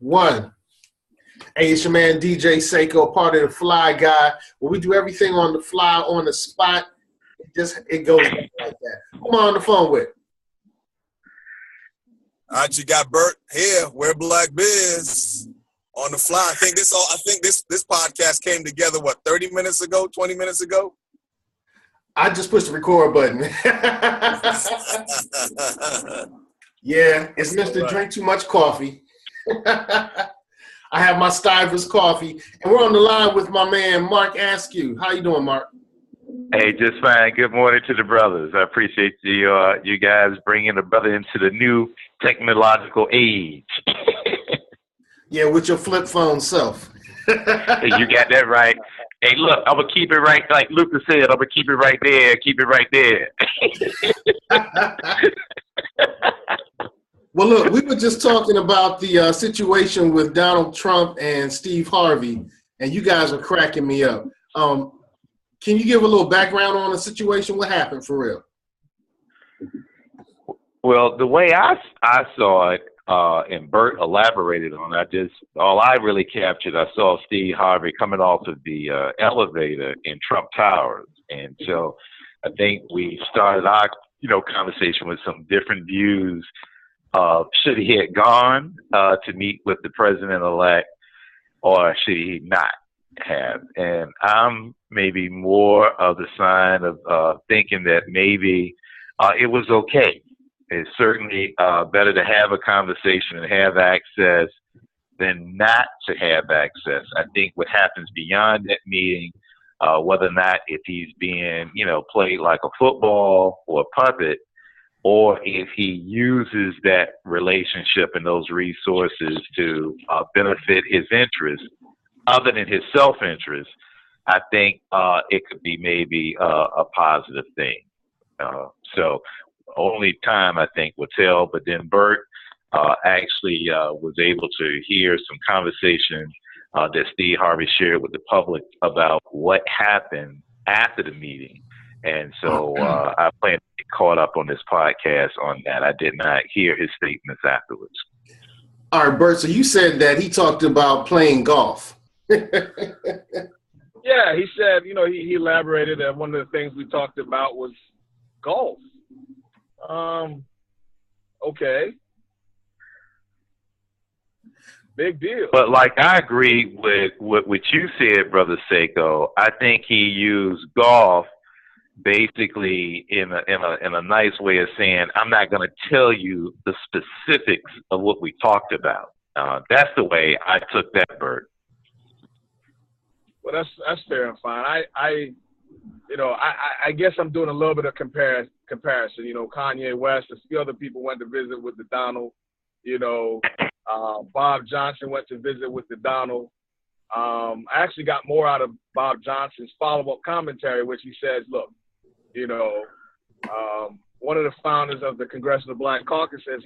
One. Hey, it's your man DJ Seiko, part of the Fly Guy. Where we do everything on the fly, on the spot. It goes like that. Who am I on the phone with? All right, you got Bert here. We're Black Biz on the fly. I think this podcast came together 30 minutes ago, 20 minutes ago. I just pushed the record button. Yeah, it's Mr. Drink Too Much Coffee. I have my Stivers coffee, and we're on the line with my man Mark Askew. How you doing, Mark? Hey, just fine. Good morning to the brothers. I appreciate you guys bringing the brother into the new technological age. Yeah, with your flip phone self. Hey, you got that right. Hey, look, I'm going to keep it right, like Lucas said, I'm going to keep it right there, keep it right there. Well, look, we were just talking about the situation with Donald Trump and Steve Harvey, and you guys are cracking me up. Can you give a little background on the situation? What happened for real? Well, the way I saw it, and Bert elaborated on it, all I really captured, I saw Steve Harvey coming off of the elevator in Trump Towers. And so I think we started our, conversation with some different views. Should he have gone to meet with the president-elect, or should he not have? And I'm maybe more of the sign of thinking that maybe it was okay. It's certainly better to have a conversation and have access than not to have access. I think what happens beyond that meeting, whether or not if he's being, played like a football or a puppet, or if he uses that relationship and those resources to benefit his interests, other than his self-interest, I think it could be maybe a positive thing. So only time, I think, will tell. But then Bert actually was able to hear some conversation that Steve Harvey shared with the public about what happened after the meeting. And so I plan to get caught up on this podcast on that. I did not hear his statements afterwards. All right, Bert, so you said that he talked about playing golf. Yeah, he said, he elaborated that one of the things we talked about was golf. Okay. Big deal. But I agree with what you said, Brother Seiko. I think he used golf basically in a nice way of saying, I'm not going to tell you the specifics of what we talked about. That's the way I took that, Bert. Well, that's fair and fine. I guess I'm doing a little bit of comparison. Kanye West, a few other people went to visit with the Donald. Bob Johnson went to visit with the Donald. I actually got more out of Bob Johnson's follow-up commentary, which he says, look, one of the founders of the Congressional Black Caucus says,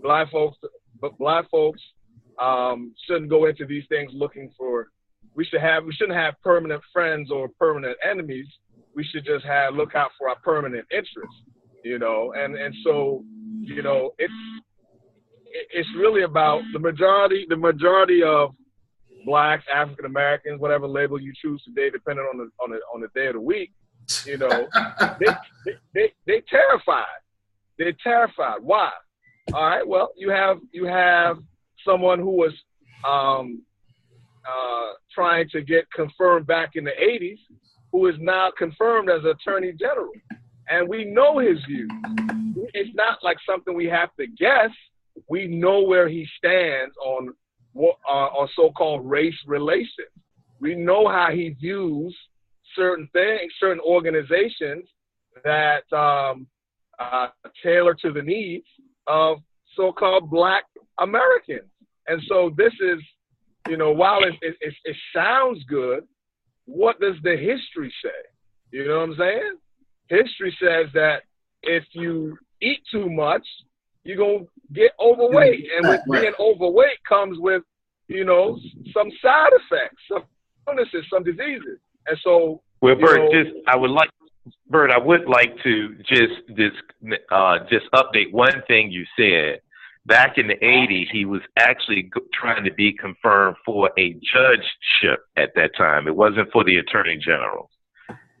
black folks shouldn't go into these things looking for. We shouldn't have permanent friends or permanent enemies. We should just look out for our permanent interests, and so, it's really about the majority of blacks, African Americans, whatever label you choose today, depending on the day of the week, they terrified. They're terrified. Why? All right. Well, you have someone who was trying to get confirmed back in the 80s, who is now confirmed as Attorney General. And we know his views. It's not like something we have to guess. We know where he stands on so-called race relations. We know how he views certain things, certain organizations that tailor to the needs of so-called Black Americans. And so this is, while it sounds good, what does the history say? You know what I'm saying? History says that if you eat too much, you're going to get overweight. And with being overweight comes with, some side effects, some illnesses, some diseases. And so, well, Bert, I would like to just update one thing you said. back in the 80s, he was actually trying to be confirmed for a judgeship at that time. It wasn't for the attorney general.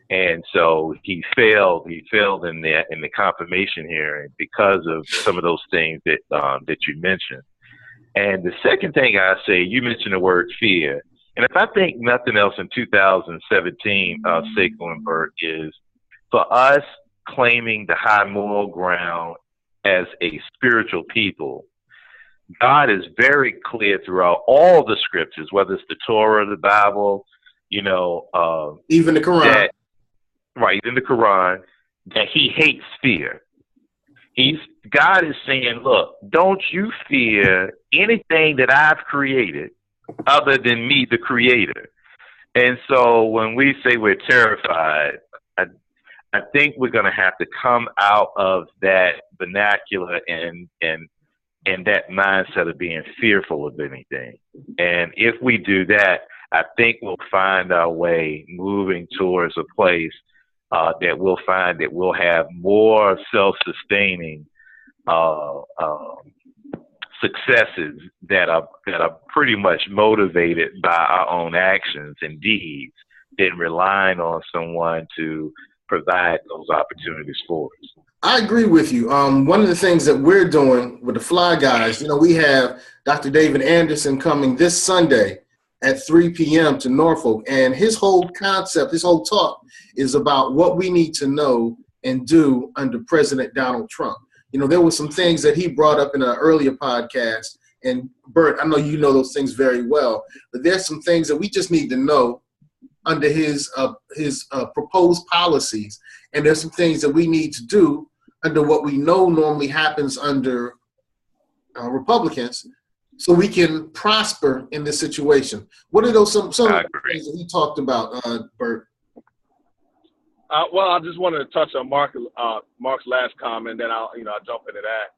And so he failed. He failed in the confirmation hearing because of some of those things that you mentioned. And the second thing I say, you mentioned the word fear. And if I think nothing else in 2017, Seiko and Bert, is for us claiming the high moral ground as a spiritual people. God is very clear throughout all the scriptures, whether it's the Torah, the Bible, even the Quran. In the Quran, that he hates fear. God is saying, look, don't you fear anything that I've created other than me, the creator. And so when we say we're terrified, I think we're going to have to come out of that vernacular and that mindset of being fearful of anything. And if we do that, I think we'll find our way moving towards a place that we'll find that we'll have more self-sustaining successes that are pretty much motivated by our own actions and deeds than relying on someone to provide those opportunities for us. I agree with you. One of the things that we're doing with the Fly Guys, we have Dr. David Anderson coming this Sunday at 3 p.m. to Norfolk, and his whole concept, his whole talk is about what we need to know and do under President Donald Trump. There were some things that he brought up in an earlier podcast, and Bert, I know you know those things very well, but there's some things that we just need to know under his proposed policies, and there's some things that we need to do under what we know normally happens under Republicans, so we can prosper in this situation. What are those some of the things that he talked about, Bert? Well, I just wanted to touch on Mark's last comment, then I'll jump into that.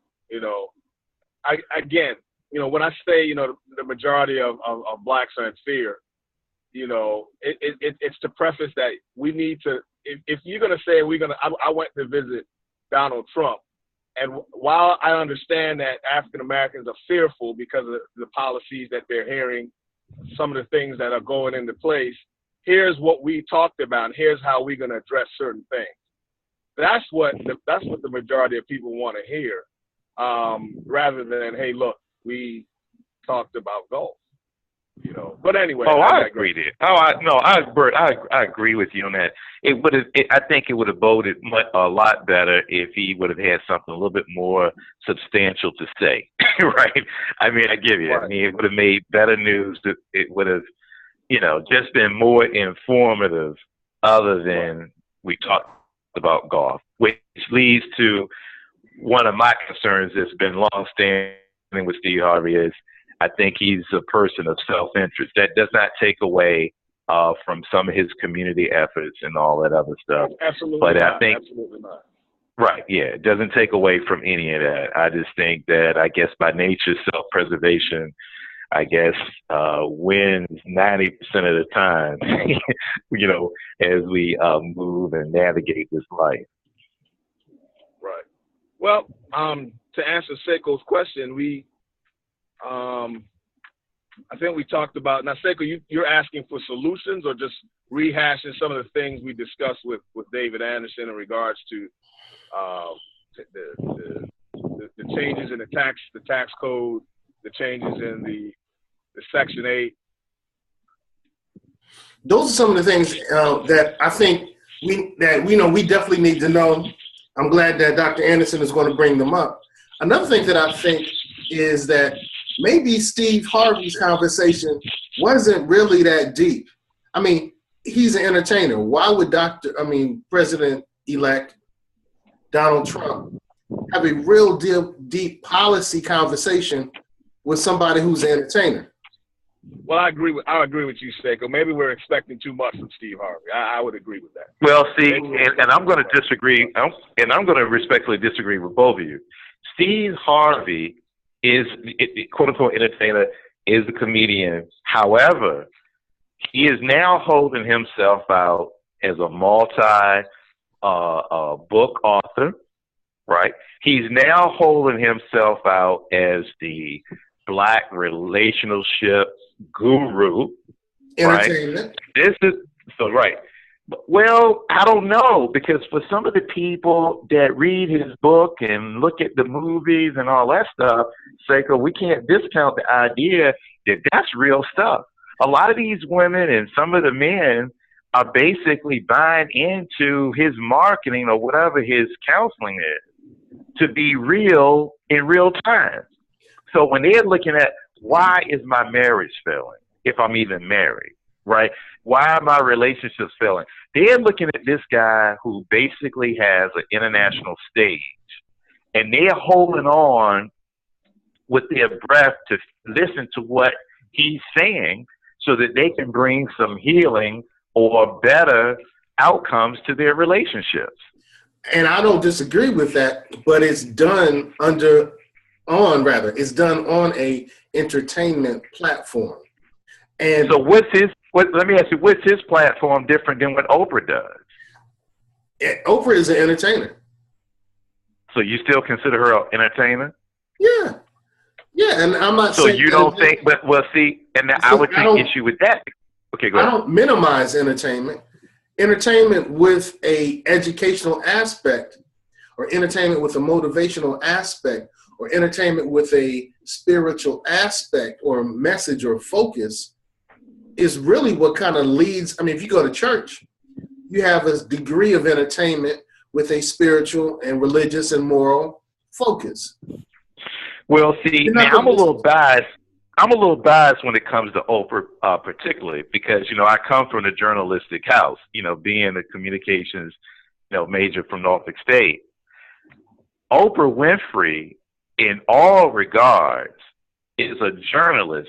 When I say the majority of blacks are in fear, it's to preface that we need to. If you're gonna say I went to visit Donald Trump, and while I understand that African Americans are fearful because of the policies that they're hearing, some of the things that are going into place. Here's what we talked about, and here's how we're going to address certain things. That's what the majority of people want to hear, rather than, hey, look, we talked about goals. But anyway. I agree there. Bert, I agree with you on that. I think it would have boded a lot better if he would have had something a little bit more substantial to say, right? I mean, I give you. Right. I mean, it would have made better news. It would have, just been more informative, other than we talked about golf, which leads to one of my concerns that's been long-standing with Steve Harvey is I think he's a person of self-interest. That does not take away from some of his community efforts and all that other stuff. Absolutely but not. I think, absolutely not. Right, yeah, it doesn't take away from any of that. I just think that, I guess, by nature, self-preservation, wins 90% of the time, as we move and navigate this life. Right. Well, to answer Seiko's question, I think we talked about, now Seiko, you're asking for solutions or just rehashing some of the things we discussed with David Anderson in regards to the changes in the tax code, the changes in the Section 8. Those are some of the things that I think we definitely need to know. I'm glad that Dr. Anderson is going to bring them up. Another thing that I think is that maybe Steve Harvey's conversation wasn't really that deep. I mean, he's an entertainer. Why would President-elect Donald Trump have a real deep policy conversation with somebody who's an entertainer? Well, I agree with you, Seiko. Maybe we're expecting too much from Steve Harvey. I would agree with that. Well, see, and I'm going to disagree, and I'm going to respectfully disagree with both of you. Steve Harvey is, quote-unquote, entertainer, is a comedian. However, he is now holding himself out as a multi-book author, right? He's now holding himself out as the black relationship guru, right? Entertainment. This is so right. Well, I don't know, because for some of the people that read his book and look at the movies and all that stuff, Seiko, we can't discount the idea that that's real stuff. A lot of these women and some of the men are basically buying into his marketing or whatever his counseling is to be real in real time. So when they're looking at, why is my marriage failing if I'm even married, right? Why are my relationships failing? They're looking at this guy who basically has an international stage, and they're holding on with their breath to listen to what he's saying so that they can bring some healing or better outcomes to their relationships. And I don't disagree with that, but it's done it's done on a entertainment platform. And so let me ask you, what's his platform different than what Oprah does? Oprah is an entertainer. So you still consider her an entertainer? Yeah. Yeah, and I'm not saying... So you don't think, but well, see, and I would take issue with that. Okay, go ahead. I don't minimize entertainment. Entertainment with a educational aspect, or entertainment with a motivational aspect, or entertainment with a spiritual aspect or message or focus is really what kind of leads. I mean, if you go to church, you have a degree of entertainment with a spiritual and religious and moral focus. Well, see, now I'm a little biased. I'm a little biased when it comes to Oprah, particularly because, you know, I come from a journalistic house, you know, being a communications, major from Norfolk State. Oprah Winfrey, in all regards, is a journalist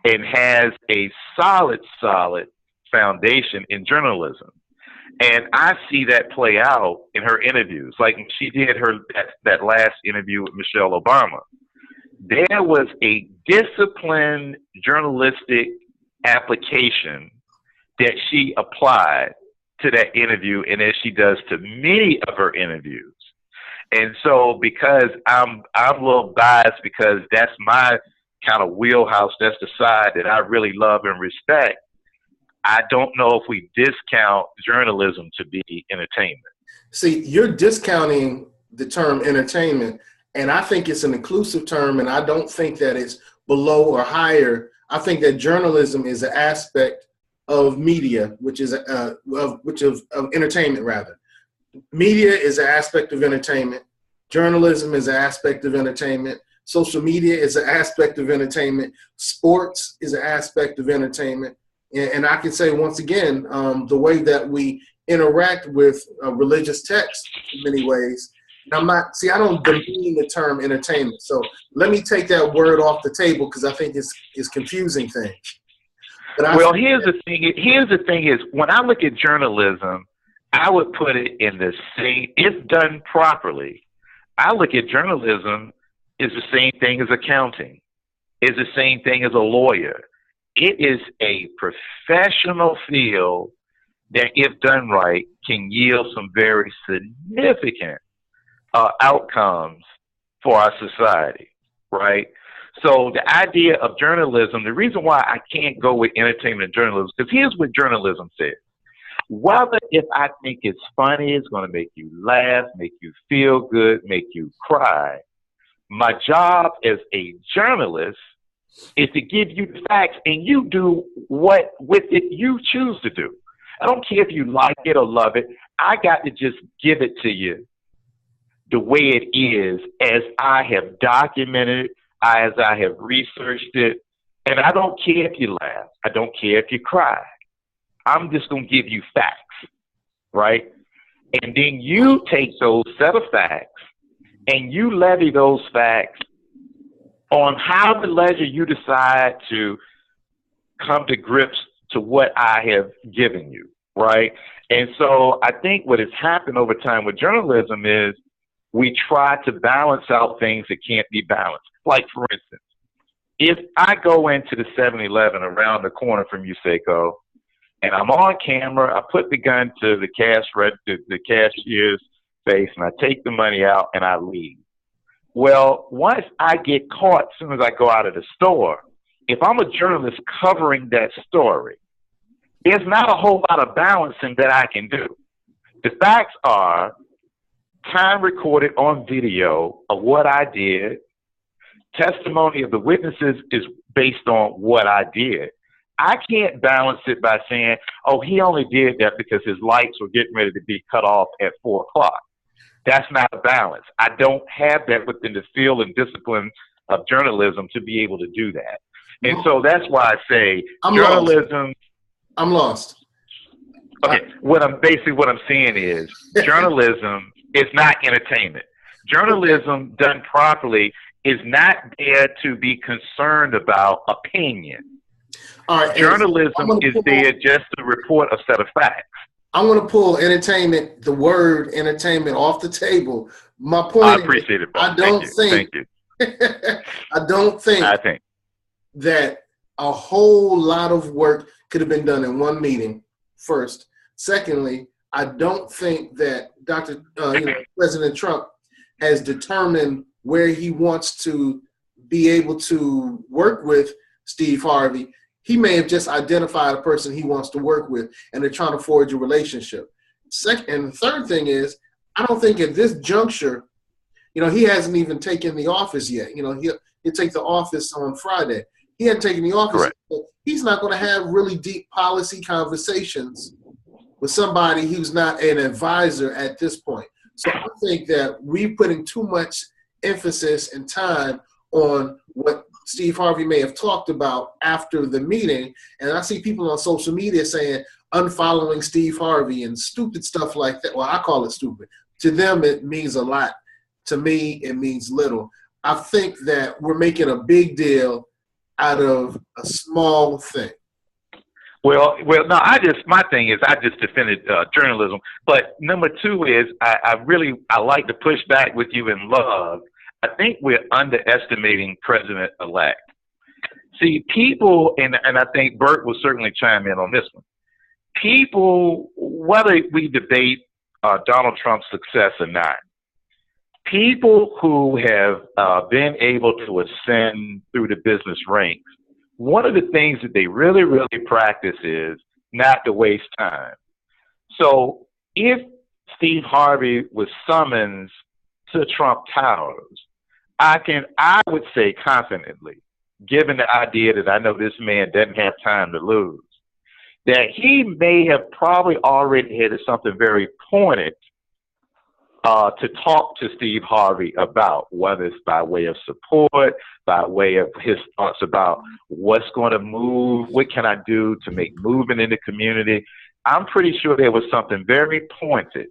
and has a solid foundation in journalism. And I see that play out in her interviews. Like she did that last interview with Michelle Obama. There was a disciplined journalistic application that she applied to that interview, and as she does to many of her interviews. And so because I'm a little biased because that's my kind of wheelhouse, that's the side that I really love and respect, I don't know if we discount journalism to be entertainment. See, you're discounting the term entertainment, and I think it's an inclusive term, and I don't think that it's below or higher. I think that journalism is an aspect of media, which is of entertainment rather. Media is an aspect of entertainment. Journalism is an aspect of entertainment. Social media is an aspect of entertainment. Sports is an aspect of entertainment. And I can say once again, the way that we interact with religious texts in many ways. I don't demean the term entertainment. So let me take that word off the table because I think it's confusing things. But here's the thing is when I look at journalism, I would put it in the same, if done properly, I look at journalism is the same thing as accounting, is the same thing as a lawyer. It is a professional field that, if done right, can yield some very significant outcomes for our society, right? So the idea of journalism, the reason why I can't go with entertainment and journalism, because here's what journalism says. Whether if I think it's funny, it's going to make you laugh, make you feel good, make you cry, my job as a journalist is to give you the facts, and you do what with it you choose to do. I don't care if you like it or love it. I got to just give it to you the way it is, as I have documented, as I have researched it. And I don't care if you laugh. I don't care if you cry. I'm just going to give you facts, right? And then you take those set of facts and you levy those facts on how the ledger you decide to come to grips to what I have given you, right? And so I think what has happened over time with journalism is we try to balance out things that can't be balanced. Like, for instance, if I go into the 7-Eleven around the corner from you, Seiko, and I'm on camera, I put the gun to the cashier's face and I take the money out and I leave. Well, once I get caught, as soon as I go out of the store, if I'm a journalist covering that story, there's not a whole lot of balancing that I can do. The facts are time recorded on video of what I did. Testimony of the witnesses is based on what I did. I can't balance it by saying, oh, he only did that because his lights were getting ready to be cut off at 4 o'clock. That's not a balance. I don't have that within the field and discipline of journalism to be able to do that. And so that's why I say journalism. I'm lost. Okay, what I'm saying is journalism is not entertainment. Journalism done properly is not there to be concerned about opinion. All right, journalism is there just to report a set of facts. I'm going to pull entertainment, the word entertainment, off the table. My point I appreciate it, bro. I don't think that a whole lot of work could have been done in one meeting, first. Secondly, I don't think that President Trump has determined where he wants to be able to work with Steve Harvey. He may have just identified a person he wants to work with, and they're trying to forge a relationship. Second, and the third thing is, I don't think at this juncture, he hasn't even taken the office yet. He'll take the office on Friday. He hadn't taken the office. Correct. He's not going to have really deep policy conversations with somebody who's not an advisor at this point. So I think that we're putting too much emphasis and time on what Steve Harvey may have talked about after the meeting. And I see people on social media saying unfollowing Steve Harvey and stupid stuff like that. Well, I call it stupid. To them, it means a lot. To me, it means little. I think that we're making a big deal out of a small thing. Well, no, my thing is I just defended journalism. But number two is I like to push back with you in love. I think we're underestimating President-elect. See, people, and I think Bert will certainly chime in on this one. People, whether we debate Donald Trump's success or not, people who have been able to ascend through the business ranks, one of the things that they really, really practice is not to waste time. So if Steve Harvey was summoned to Trump Towers, I would say confidently, given the idea that I know this man doesn't have time to lose, that he may have probably already had something very pointed to talk to Steve Harvey about, whether it's by way of support, by way of his thoughts about what's going to move, what can I do to make movement in the community. I'm pretty sure there was something very pointed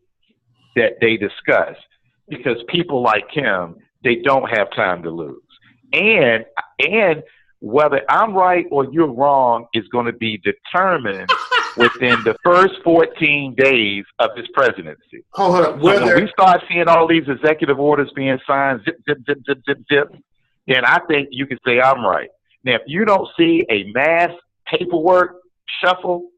that they discussed, because people like him, they don't have time to lose. And whether I'm right or you're wrong is going to be determined within the first 14 days of his presidency. Hold on. So when we start seeing all these executive orders being signed, zip, zip, zip, zip, zip, zip, then I think you can say I'm right. Now, if you don't see a mass paperwork shuffle,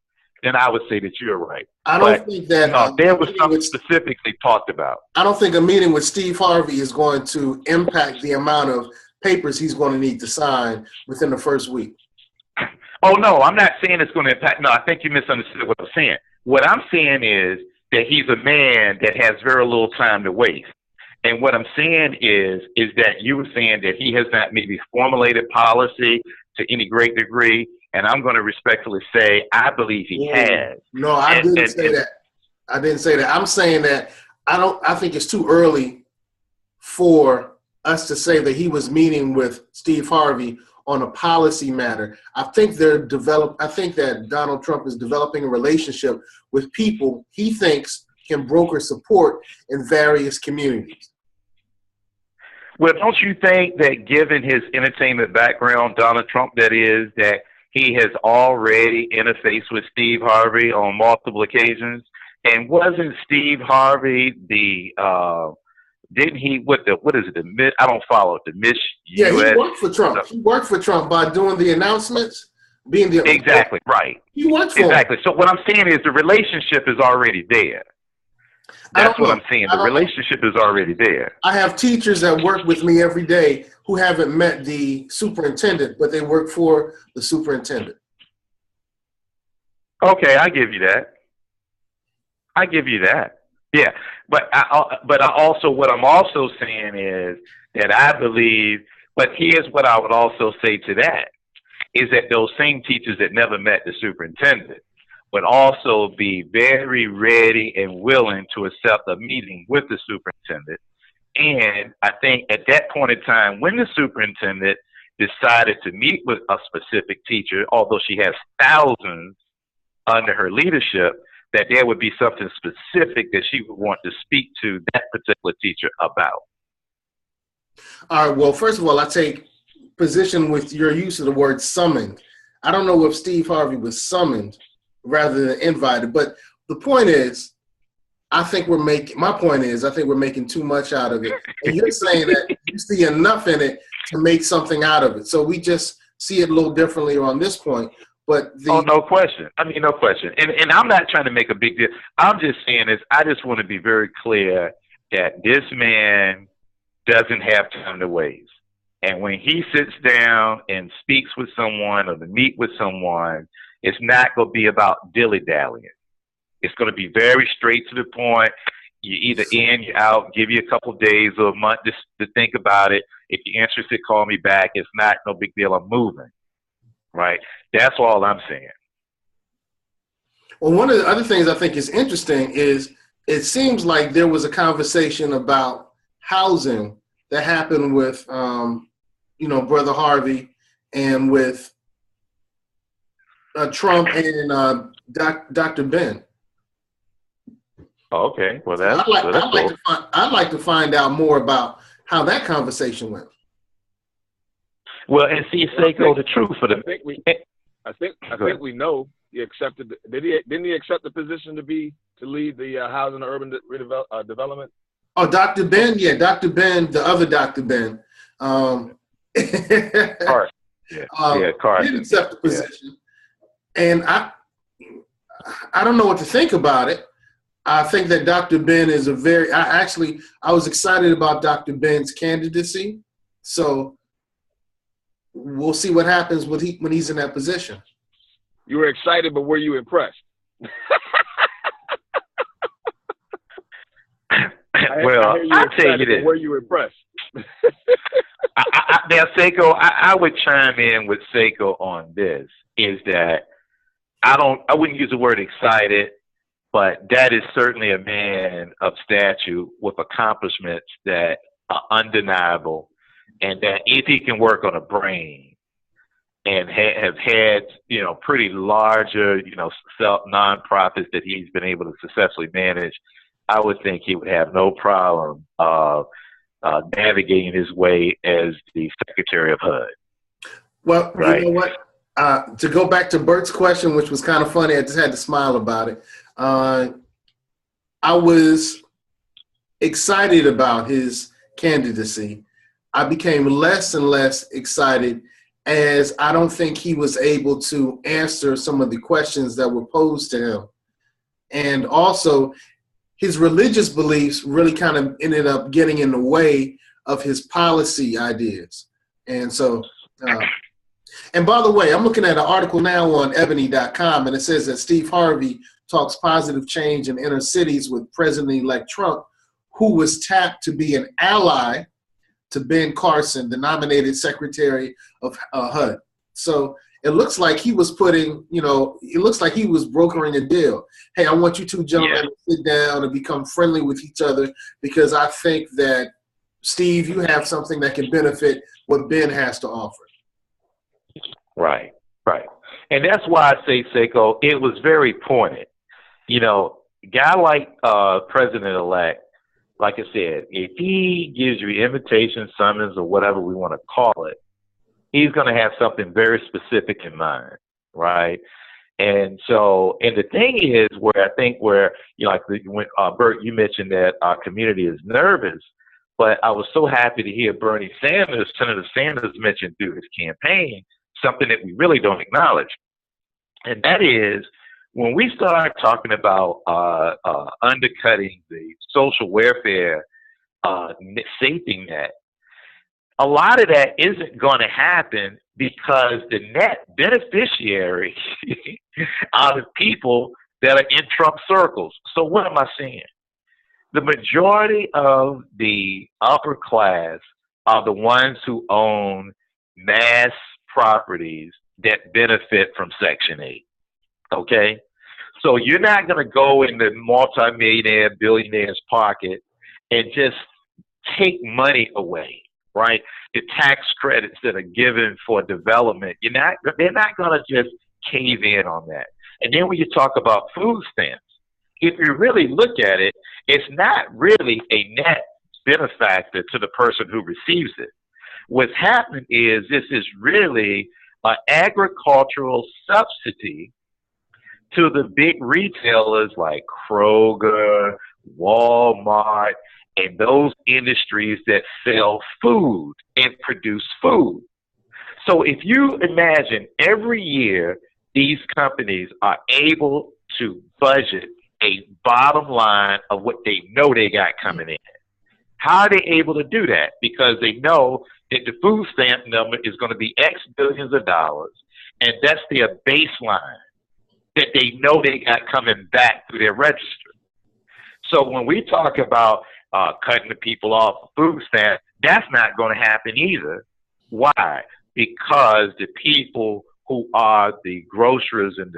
then I would say that you're right. I don't think that there was something specifically talked about. I don't think a meeting with Steve Harvey is going to impact the amount of papers he's going to need to sign within the first week. Oh, no, I'm not saying it's going to impact. No, I think you misunderstood what I'm saying. What I'm saying is that he's a man that has very little time to waste. And what I'm saying is that you were saying that he has not maybe formulated policy to any great degree. And I'm going to respectfully say, I believe he has. No, I didn't say that. I didn't say that. I'm saying that I think it's too early for us to say that he was meeting with Steve Harvey on a policy matter. I think that Donald Trump is developing a relationship with people he thinks can broker support in various communities. Well, don't you think that given his entertainment background, Donald Trump, that is, that he has already interfaced with Steve Harvey on multiple occasions? And wasn't Steve Harvey didn't he, I don't follow it, the Miss Yeah, US. he worked for Trump. He worked for Trump by doing the announcements, being the... Exactly, right. He worked for him. Exactly. So what I'm saying is the relationship is already there. That's what I'm saying. The relationship is already there. I have teachers that work with me every day who haven't met the superintendent, but they work for the superintendent. Okay, I give you that. I give you that. Yeah, but I also, what I'm also saying is that I believe. But here's what I would also say to that is that those same teachers that never met the superintendent would also be very ready and willing to accept a meeting with the superintendent. And I think at that point in time, when the superintendent decided to meet with a specific teacher, although she has thousands under her leadership, that there would be something specific that she would want to speak to that particular teacher about. All right. Well, first of all, I take position with your use of the word summoned. I don't know if Steve Harvey was summoned rather than invited, but the point is, I think we're making too much out of it. And you're saying that you see enough in it to make something out of it. So we just see it a little differently on this point. But no question. I mean, no question. And I'm not trying to make a big deal. I'm just saying this. I just want to be very clear that this man doesn't have time to waste. And when he sits down and speaks with someone or to meet with someone, it's not going to be about dilly-dallying. It's going to be very straight to the point. You're either in, you're out, give you a couple of days or a month just to think about it. If you're interested, call me back. It's not no big deal. I'm moving. Right? That's all I'm saying. Well, one of the other things I think is interesting is it seems like there was a conversation about housing that happened with, Brother Harvey and with Trump and Dr. Ben. Okay, well I'd like to find out more about how that conversation went. Well, and see, Seiko, the truth for the. I think we know he accepted. Didn't he accept the position to lead the housing and urban development? Oh, Dr. Ben, yeah, Dr. Ben, the other Dr. Ben. Carson. Carson. Didn't accept the position, and I don't know what to think about it. I think that Dr. Ben is I was excited about Dr. Ben's candidacy. So we'll see what happens when he's in that position. You were excited, but were you impressed? I'll tell you this. Were you impressed? Now, Seiko, I would chime in with Seiko on this, is that I wouldn't use the word excited, but that is certainly a man of stature with accomplishments that are undeniable, and that if he can work on a brain and have had, pretty larger, nonprofits that he's been able to successfully manage, I would think he would have no problem navigating his way as the Secretary of HUD. Well, right? You know what? To go back to Bert's question, which was kind of funny, I just had to smile about it. I was excited about his candidacy. I became less and less excited as I don't think he was able to answer some of the questions that were posed to him. And also, his religious beliefs really kind of ended up getting in the way of his policy ideas. And so, and by the way, I'm looking at an article now on ebony.com, and it says that Steve Harvey talks positive change in inner cities with President-elect Trump, who was tapped to be an ally to Ben Carson, the nominated Secretary of HUD. So it looks like he was brokering a deal. Hey, I want you two gentlemen to sit down and become friendly with each other because I think that, Steve, you have something that can benefit what Ben has to offer. Right. And that's why I say, Seiko, it was very pointed. A guy like President-elect, like I said, if he gives you invitation, summons, or whatever we want to call it, he's going to have something very specific in mind, right? And so, and the thing is when Bert, you mentioned that our community is nervous, but I was so happy to hear Senator Sanders mention through his campaign, something that we really don't acknowledge. And that is when we start talking about undercutting the social welfare safety net, a lot of that isn't going to happen because the net beneficiaries are the people that are in Trump circles. So what am I saying? The majority of the upper class are the ones who own mass properties that benefit from Section 8. Okay? So you're not going to go in the multimillionaire, billionaire's pocket and just take money away, right? The tax credits that are given for development, they're not going to just cave in on that. And then when you talk about food stamps, if you really look at it, it's not really a net benefactor to the person who receives it. What's happened is this is really an agricultural subsidy to the big retailers like Kroger, Walmart, and those industries that sell food and produce food. So if you imagine every year these companies are able to budget a bottom line of what they know they got coming in. How are they able to do that? Because they know that the food stamp number is going to be X billions of dollars, and that's their baseline that they know they got coming back through their register. So when we talk about cutting the people off food stamp, that's not going to happen either. Why? Because the people who are the grocers and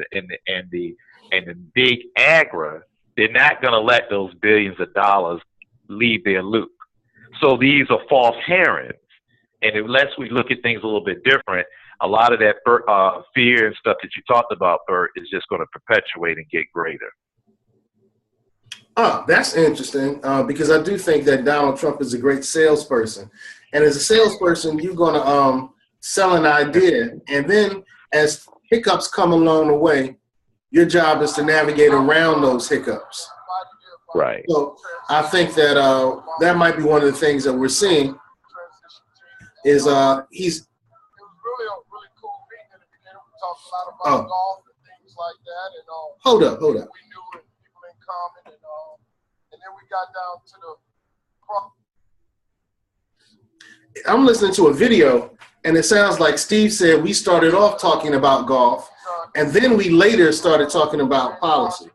the big agri, they're not going to let those billions of dollars leave their loop. So these are false herrings. And unless we look at things a little bit different, a lot of that fear and stuff that you talked about, Bert, is just going to perpetuate and get greater. Oh, that's interesting because I do think that Donald Trump is a great salesperson. And as a salesperson, you're going to sell an idea. And then as hiccups come along the way, your job is to navigate around those hiccups. Right. So I think that that might be one of the things that we're seeing is he's. It was really cool meeting at the beginning. We talked a lot about golf and things like that. And Hold up. we knew it, people in common, and then we got down to the. I'm listening to a video, and it sounds like Steve said we started off talking about golf, and then we later started talking about policy.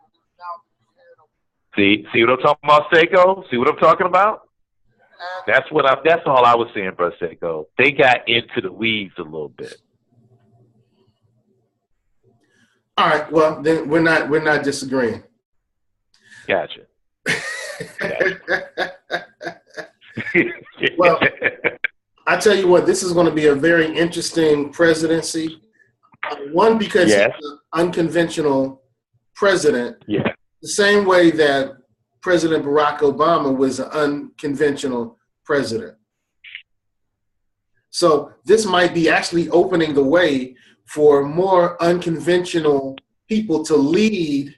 See what I'm talking about, Seiko? See what I'm talking about? That's all I was saying, bro, Seiko. They got into the weeds a little bit. All right. Well, then we're not disagreeing. Gotcha. Well, I tell you what, this is going to be a very interesting presidency. One, because he's an unconventional president. Yeah. The same way that President Barack Obama was an unconventional president. So this might be actually opening the way for more unconventional people to lead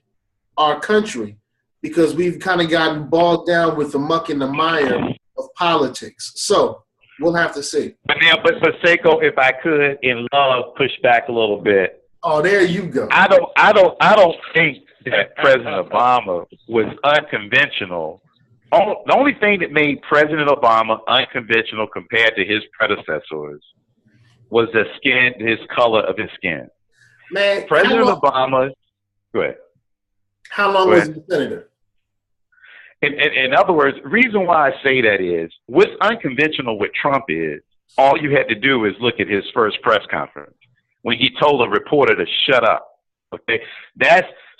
our country because we've kind of gotten bogged down with the muck and the mire of politics. So we'll have to see. But Seiko, if I could, in love, push back a little bit. Oh, there you go. I don't think that President Obama was unconventional. The only thing that made President Obama unconventional compared to his predecessors was his color of his skin. Man, President Obama, go ahead. How long was he senator? In other words, the reason why I say that is what's unconventional with Trump is all you had to do is look at his first press conference when he told a reporter to shut up. Okay,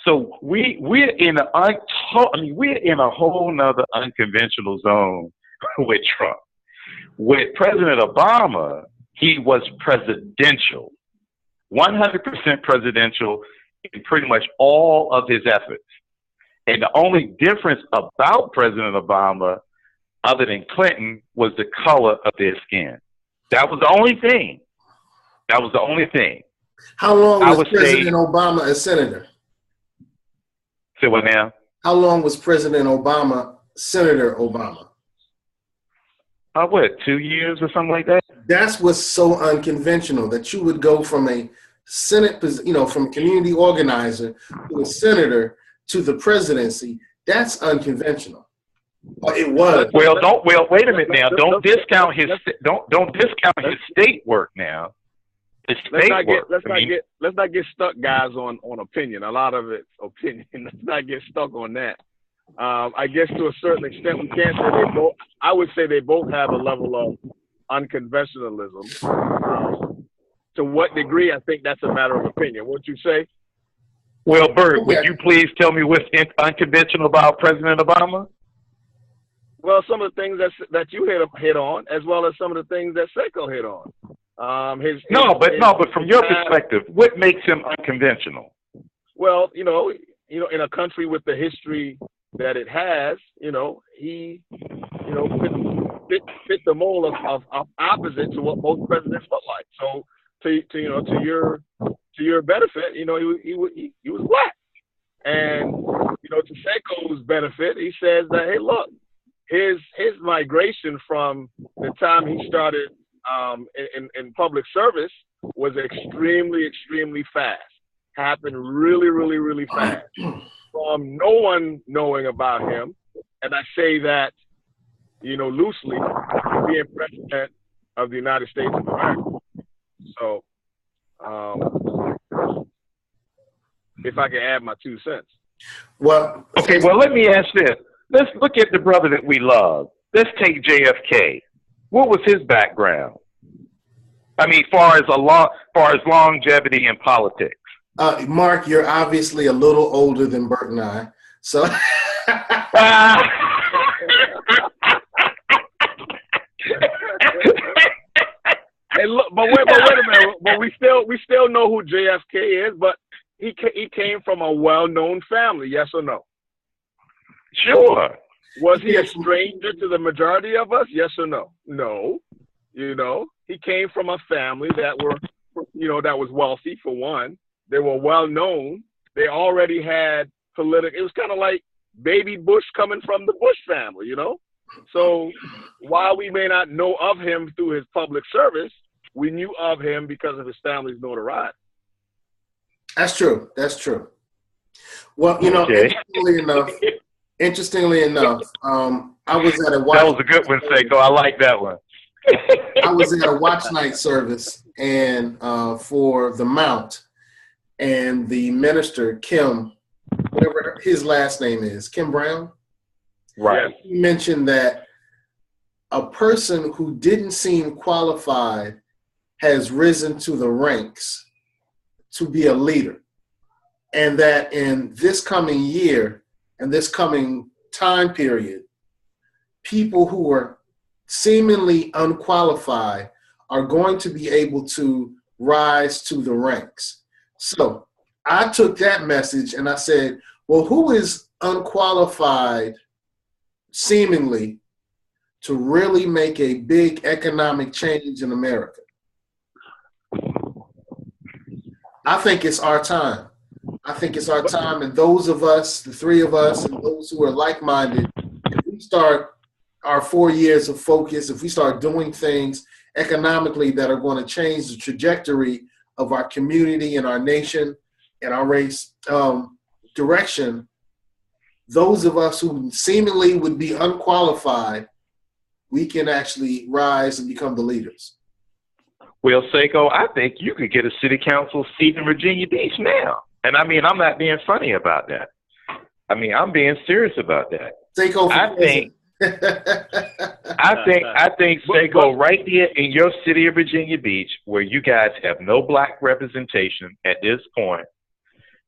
so we're in a whole nother unconventional zone with Trump. With President Obama, he was presidential, 100% presidential in pretty much all of his efforts. And the only difference about President Obama, other than Clinton, was the color of their skin. That was the only thing. How long was President Obama a senator? Say what now? How long was President Obama Senator Obama? 2 years or something like that? That's what's so unconventional, that you would go from a Senate, from community organizer to a senator to the presidency, that's unconventional. Well, it was. Well, wait a minute now. Don't discount his state work now. Let's not get stuck, guys, on opinion. A lot of it's opinion. Let's not get stuck on that. I guess to a certain extent, we can't say they both. I would say they both have a level of unconventionalism. To what degree, I think that's a matter of opinion. What'd you say? Well, Bert, would you please tell me what's unconventional about President Obama? Well, some of the things that you hit on, as well as some of the things that Seiko hit on. But from your perspective, what makes him unconventional? Well, in a country with the history that it has, he, fit the mold of opposite to what most presidents look like. So, to your benefit, he was black, and to Seiko's benefit, he says that, hey, look, his migration from the time he started in public service was extremely, extremely fast. Happened really, really, really fast. From no one knowing about him, and I say that, loosely, being president of the United States of America. So, if I can add my 2 cents. Well, okay. Well, let me ask this. Let's look at the brother that we love. Let's take JFK. What was his background? I mean, far as longevity in politics. Mark, you're obviously a little older than Bert and I, so. Hey, look, but wait a minute. But we still know who JFK is. But he came from a well-known family. Yes or no? Sure. Was he a stranger to the majority of us? Yes or no? No. He came from a family that was wealthy, for one. They were well known. They already had political. It was kind of like baby Bush coming from the Bush family, So while we may not know of him through his public service, we knew of him because of his family's notoriety. That's true. Well, okay. Interestingly enough, I was at a watch. That was a good one, Seiko. I like that one. I was at a watch night service, and for the Mount, and the minister Kim, whatever his last name is, Kim Brown. Right. He mentioned that a person who didn't seem qualified has risen to the ranks to be a leader, and that in this coming year and this coming time period, people who are seemingly unqualified are going to be able to rise to the ranks. So I took that message and I said, well, who is unqualified seemingly to really make a big economic change in America? I think it's our time. And those of us, the three of us, and those who are like-minded, if we start our 4 years of focus, if we start doing things economically that are going to change the trajectory of our community and our nation and our race direction, those of us who seemingly would be unqualified, we can actually rise and become the leaders. Well, Seiko, I think you could get a city council seat in Virginia Beach now. And I mean, I'm not being funny about that. I mean, I'm being serious about that. Seiko, I think Seiko, right there in your city of Virginia Beach, where you guys have no black representation at this point,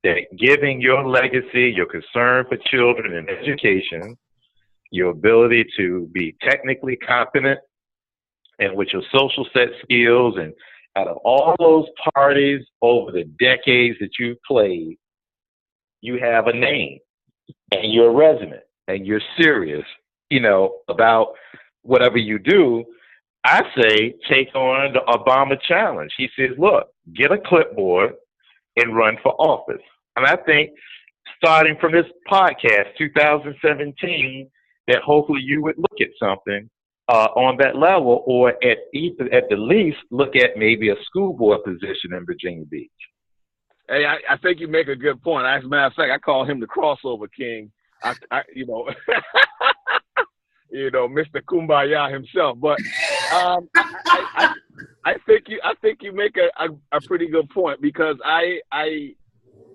that giving your legacy, your concern for children and education, your ability to be technically competent, and with your social set skills, and out of all those parties over the decades that you've played, you have a name, and you're a resident, and you're serious, about whatever you do. I say take on the Obama challenge. He says, look, get a clipboard and run for office. And I think starting from this podcast, 2017, that hopefully you would look at something on that level, or at the least, look at maybe a school board position in Virginia Beach. Hey, I think you make a good point. As a matter of fact, I call him the crossover king. You know, Mr. Kumbaya himself. But I think you make a pretty good point, because I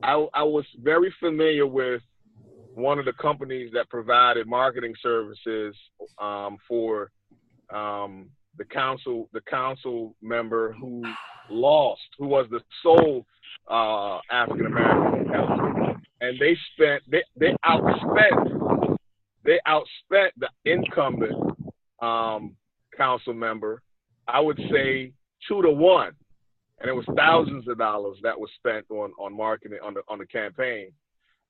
was very familiar with one of the companies that provided marketing services for the council member who was the sole African American council, and they outspent the incumbent council member, I would say 2-1, and it was thousands of dollars that was spent on marketing on the campaign.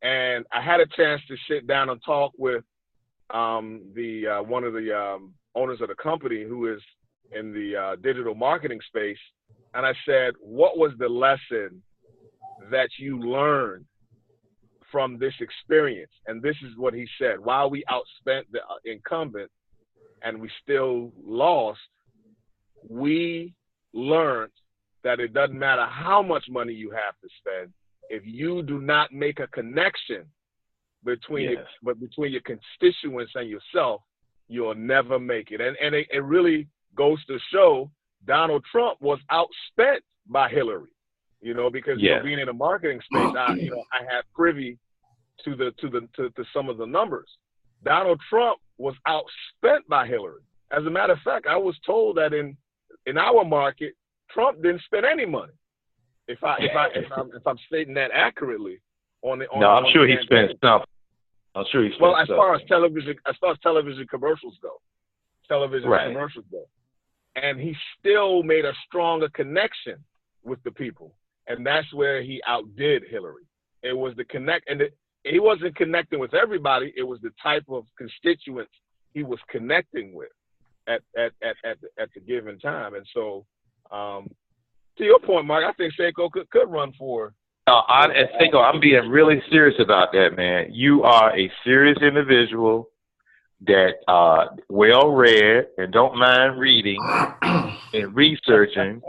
And I had a chance to sit down and talk with one of the owners of the company who is in the digital marketing space, and I said, "What was the lesson that you learned from this experience?" And this is what he said: "While we outspent the incumbent and we still lost, we learned that it doesn't matter how much money you have to spend, if you do not make a connection between your constituents and yourself, you'll never make it." And it really goes to show Donald Trump was outspent by Hillary, because being in the marketing space, I had privy to some of the numbers. Donald Trump was outspent by Hillary. As a matter of fact, I was told that in our market, Trump didn't spend any money. If I'm stating that accurately, I'm sure he spent something. I'm sure he spent. Well, as far as television commercials go, commercials go, and he still made a stronger connection with the people, and that's where he outdid Hillary. It was the connect, and he wasn't connecting with everybody. It was the type of constituents he was connecting with at the given time. And so, to your point, Mark, I think Seiko could run for. Seiko, I'm being really serious about that, man. You are a serious individual that well read and don't mind reading and researching.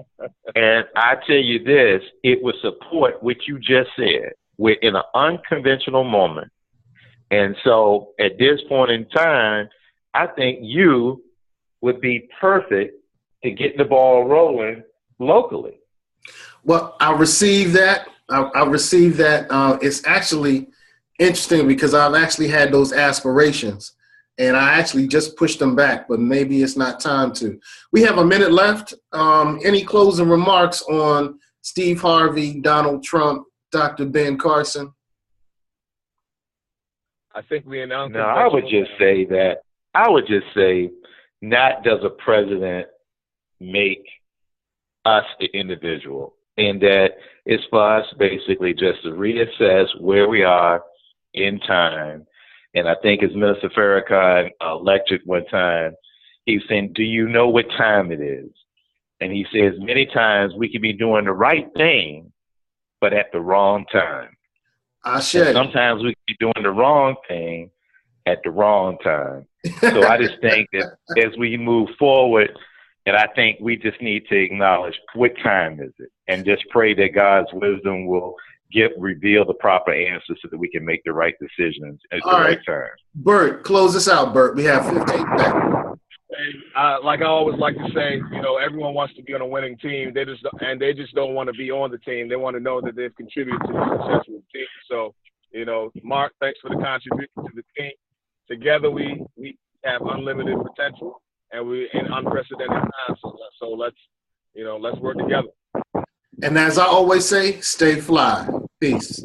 And I tell you this, it would support what you just said. We're in an unconventional moment. And so at this point in time, I think you would be perfect to get the ball rolling locally. Well, I received that. I received that. It's actually interesting because I've actually had those aspirations, and I actually just pushed them back, but maybe it's not time to. We have a minute left. Any closing remarks on Steve Harvey, Donald Trump, Dr. Ben Carson? I think we announced. No, I would just say, not does a president make us the individual, and that it's for us basically just to reassess where we are in time. And I think as Minister Farrakhan lectured one time, he was saying, "Do you know what time it is?" And he says many times we can be doing the right thing, but at the wrong time. Sometimes we can be doing the wrong thing at the wrong time. So I just think that as we move forward, and I think we just need to acknowledge what time is it, and just pray that God's wisdom will reveal the proper answers so that we can make the right decisions at the right time. Bert, close us out, Bert. We have 15 seconds. Like I always like to say, everyone wants to be on a winning team. They just don't want to be on the team. They want to know that they've contributed to the success of the team. So, Mark, thanks for the contribution to the team. Together, we have unlimited potential, and we're in unprecedented times. So let's work together. And as I always say, stay fly. Peace.